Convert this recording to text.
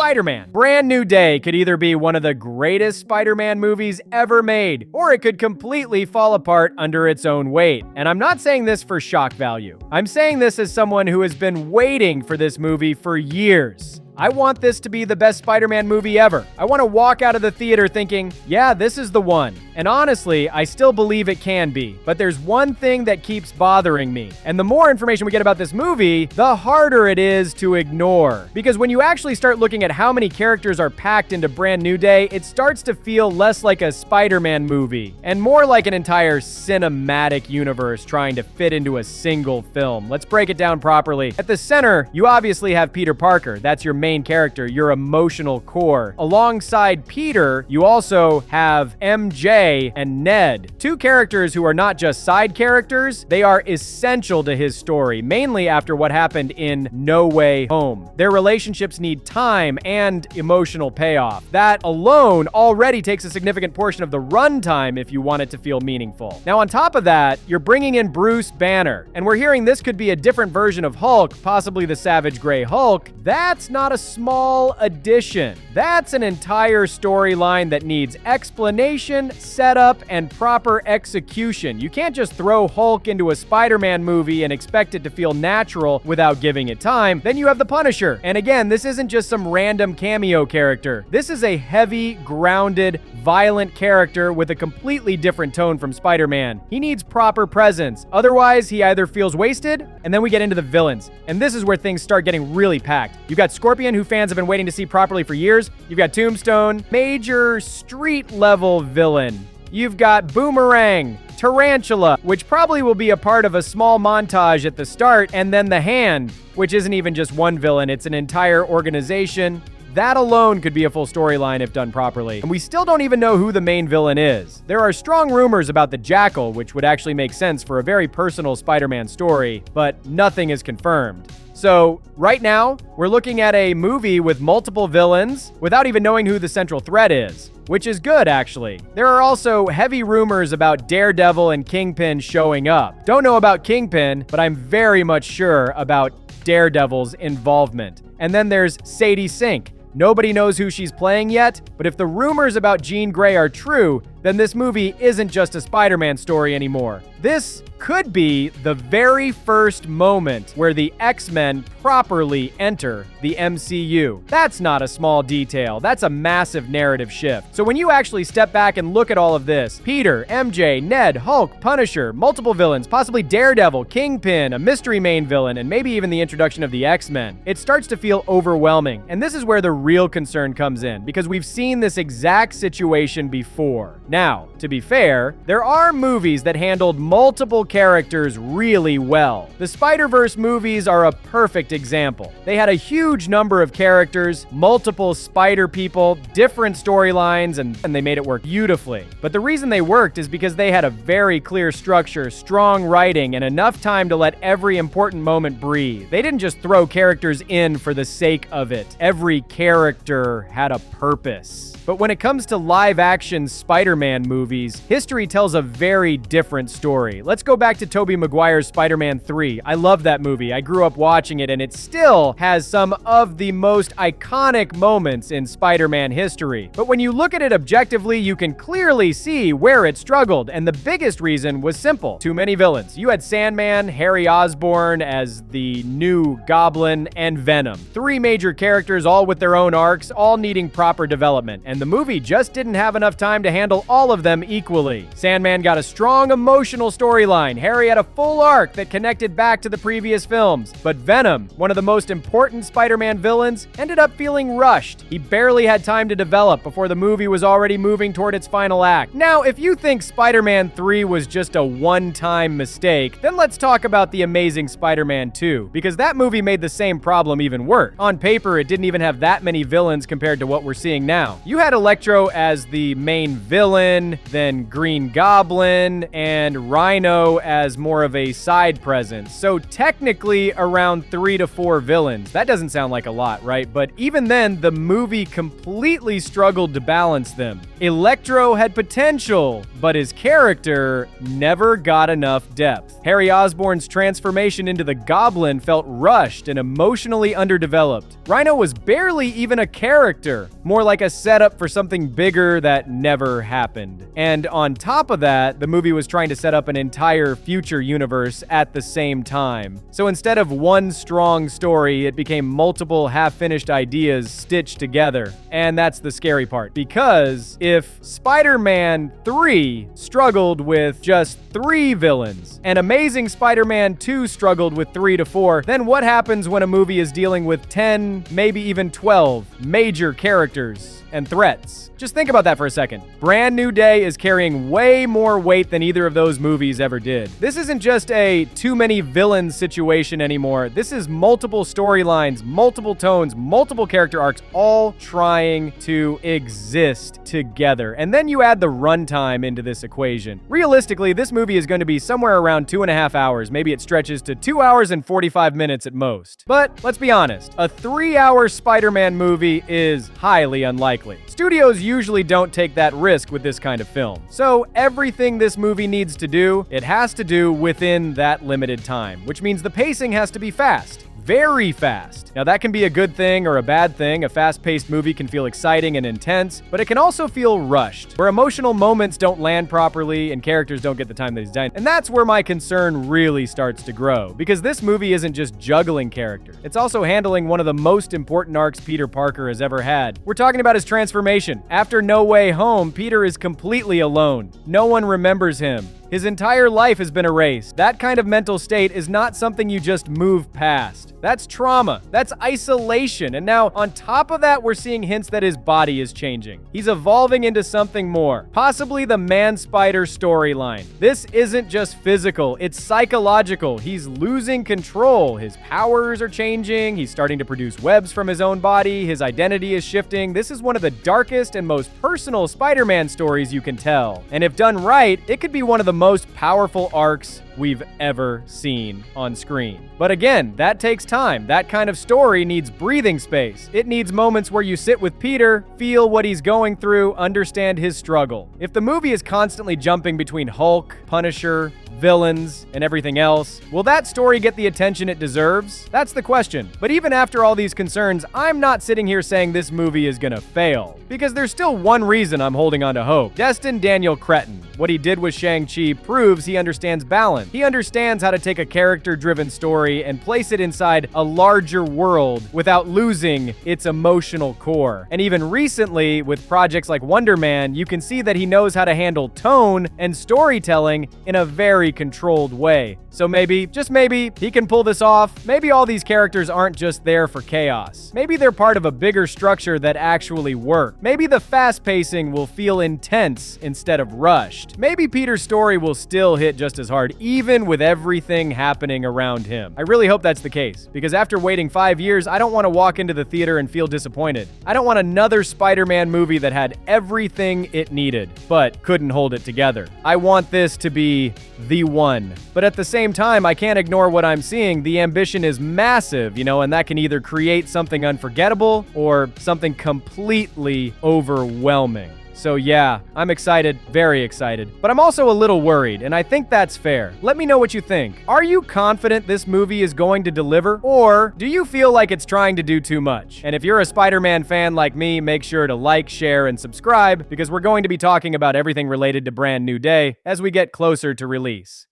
Spider-Man. Brand New Day could either be one of the greatest Spider-Man movies ever made, or it could completely fall apart under its own weight. And I'm not saying this for shock value. I'm saying this as someone who has been waiting for this movie for years. I want this to be the best Spider-Man movie ever. I want to walk out of the theater thinking, yeah, this is the one. And honestly, I still believe it can be. But there's one thing that keeps bothering me. And the more information we get about this movie, the harder it is to ignore. Because when you actually start looking at how many characters are packed into Brand New Day, it starts to feel less like a Spider-Man movie and more like an entire cinematic universe trying to fit into a single film. Let's break it down properly. At the center, you obviously have Peter Parker. That's your main character, your emotional core. Alongside Peter, you also have MJ and Ned, two characters who are not just side characters, they are essential to his story, mainly after what happened in No Way Home. Their relationships need time and emotional payoff. That alone already takes a significant portion of the runtime if you want it to feel meaningful. Now, on top of that, you're bringing in Bruce Banner, and we're hearing this could be a different version of Hulk, possibly the Savage Gray Hulk. That's not a small addition. That's an entire storyline that needs explanation, setup, and proper execution. You can't just throw Hulk into a Spider-Man movie and expect it to feel natural without giving it time. Then you have the Punisher. And again, this isn't just some random cameo character. This is a heavy, grounded, violent character with a completely different tone from Spider-Man. He needs proper presence. Otherwise, he either feels wasted, and then we get into the villains. And this is where things start getting really packed. You've got Scorpion, who fans have been waiting to see properly for years. You've got Tombstone, major street-level villain. You've got Boomerang, Tarantula, which probably will be a part of a small montage at the start, and then the Hand, which isn't even just one villain, it's an entire organization. That alone could be a full storyline if done properly. And we still don't even know who the main villain is. There are strong rumors about the Jackal, which would actually make sense for a very personal Spider-Man story, but nothing is confirmed. So right now, we're looking at a movie with multiple villains without even knowing who the central threat is, which is good, actually. There are also heavy rumors about Daredevil and Kingpin showing up. Don't know about Kingpin, but I'm very much sure about Daredevil's involvement. And then there's Sadie Sink. Nobody knows who she's playing yet, but if the rumors about Jean Grey are true, then this movie isn't just a Spider-Man story anymore. This could be the very first moment where the X-Men properly enter the MCU. That's not a small detail. That's a massive narrative shift. So when you actually step back and look at all of this, Peter, MJ, Ned, Hulk, Punisher, multiple villains, possibly Daredevil, Kingpin, a mystery main villain, and maybe even the introduction of the X-Men, it starts to feel overwhelming. And this is where the real concern comes in, because we've seen this exact situation before. Now, to be fair, there are movies that handled multiple characters really well. The Spider-Verse movies are a perfect example. They had a huge number of characters, multiple spider people, different storylines, and they made it work beautifully. But the reason they worked is because they had a very clear structure, strong writing, and enough time to let every important moment breathe. They didn't just throw characters in for the sake of it. Every character had a purpose. But when it comes to live-action Spider-Man movies, history tells a very different story. Let's go back to Tobey Maguire's Spider-Man 3. I love that movie. I grew up watching it, and it still has some of the most iconic moments in Spider-Man history. But when you look at it objectively, you can clearly see where it struggled, and the biggest reason was simple. Too many villains. You had Sandman, Harry Osborn as the new Goblin, and Venom. Three major characters, all with their own arcs, all needing proper development. And the movie just didn't have enough time to handle all of them equally. Sandman got a strong emotional storyline. Harry had a full arc that connected back to the previous films. But Venom, one of the most important Spider-Man villains, ended up feeling rushed. He barely had time to develop before the movie was already moving toward its final act. Now, if you think Spider-Man 3 was just a one-time mistake, then let's talk about The Amazing Spider-Man 2, because that movie made the same problem even worse. On paper, it didn't even have that many villains compared to what we're seeing now. You had Electro as the main villain, villain, then Green Goblin, and Rhino as more of a side presence. So technically around 3 to 4 villains. That doesn't sound like a lot, right? But even then, the movie completely struggled to balance them. Electro had potential, but his character never got enough depth. Harry Osborn's transformation into the Goblin felt rushed and emotionally underdeveloped. Rhino was barely even a character, more like a setup for something bigger that never happened. And on top of that, the movie was trying to set up an entire future universe at the same time. So instead of one strong story, it became multiple half-finished ideas stitched together. And that's the scary part, because if Spider-Man 3 struggled with just 3 villains, and Amazing Spider-Man 2 struggled with 3 to 4, then what happens when a movie is dealing with 10, maybe even 12 major characters and threats? Just think about that for a second. Brand New Day is carrying way more weight than either of those movies ever did. This isn't just a too many villains situation anymore. This is multiple storylines, multiple tones, multiple character arcs, all trying to exist together. And then you add the runtime into this equation. Realistically, this movie is going to be somewhere around 2.5 hours. Maybe it stretches to 2 hours and 45 minutes at most. But let's be honest, a 3-hour Spider-Man movie is highly unlikely. Studios usually don't take that risk with this kind of film. So everything this movie needs to do, it has to do within that limited time, which means the pacing has to be fast. Very fast. Now that can be a good thing or a bad thing. A fast-paced movie can feel exciting and intense, but it can also feel rushed, where emotional moments don't land properly and characters don't get the time that he's done. And that's where my concern really starts to grow, because this movie isn't just juggling characters. It's also handling one of the most important arcs Peter Parker has ever had. We're talking about his transformation. After No Way Home, Peter is completely alone. No one remembers him. His entire life has been erased. That kind of mental state is not something you just move past. That's trauma. That's isolation. And now, on top of that, we're seeing hints that his body is changing. He's evolving into something more. Possibly the Man-Spider storyline. This isn't just physical, it's psychological. He's losing control. His powers are changing. He's starting to produce webs from his own body. His identity is shifting. This is one of the darkest and most personal Spider-Man stories you can tell. And if done right, it could be one of the most powerful arcs we've ever seen on screen. But again, that takes time. That kind of story needs breathing space. It needs moments where you sit with Peter, feel what he's going through, understand his struggle. If the movie is constantly jumping between Hulk, Punisher, villains, and everything else, will that story get the attention it deserves? That's the question. But even after all these concerns, I'm not sitting here saying this movie is gonna fail, because there's still one reason I'm holding on to hope. Destin Daniel Cretton. What he did with Shang-Chi proves he understands balance. He understands how to take a character-driven story and place it inside a larger world without losing its emotional core. And even recently, with projects like Wonder Man, you can see that he knows how to handle tone and storytelling in a very controlled way. So maybe, just maybe, he can pull this off. Maybe all these characters aren't just there for chaos. Maybe they're part of a bigger structure that actually works. Maybe the fast pacing will feel intense instead of rushed. Maybe Peter's story will still hit just as hard, even with everything happening around him. I really hope that's the case, because after waiting 5 years, I don't want to walk into the theater and feel disappointed. I don't want another Spider-Man movie that had everything it needed, but couldn't hold it together. I want this to be the one. But at the same time, I can't ignore what I'm seeing. The ambition is massive, and that can either create something unforgettable or something completely overwhelming. So yeah, I'm excited, very excited, but I'm also a little worried, and I think that's fair. Let me know what you think. Are you confident this movie is going to deliver, or do you feel like it's trying to do too much? And if you're a Spider-Man fan like me, make sure to like, share, and subscribe, because we're going to be talking about everything related to Brand New Day as we get closer to release.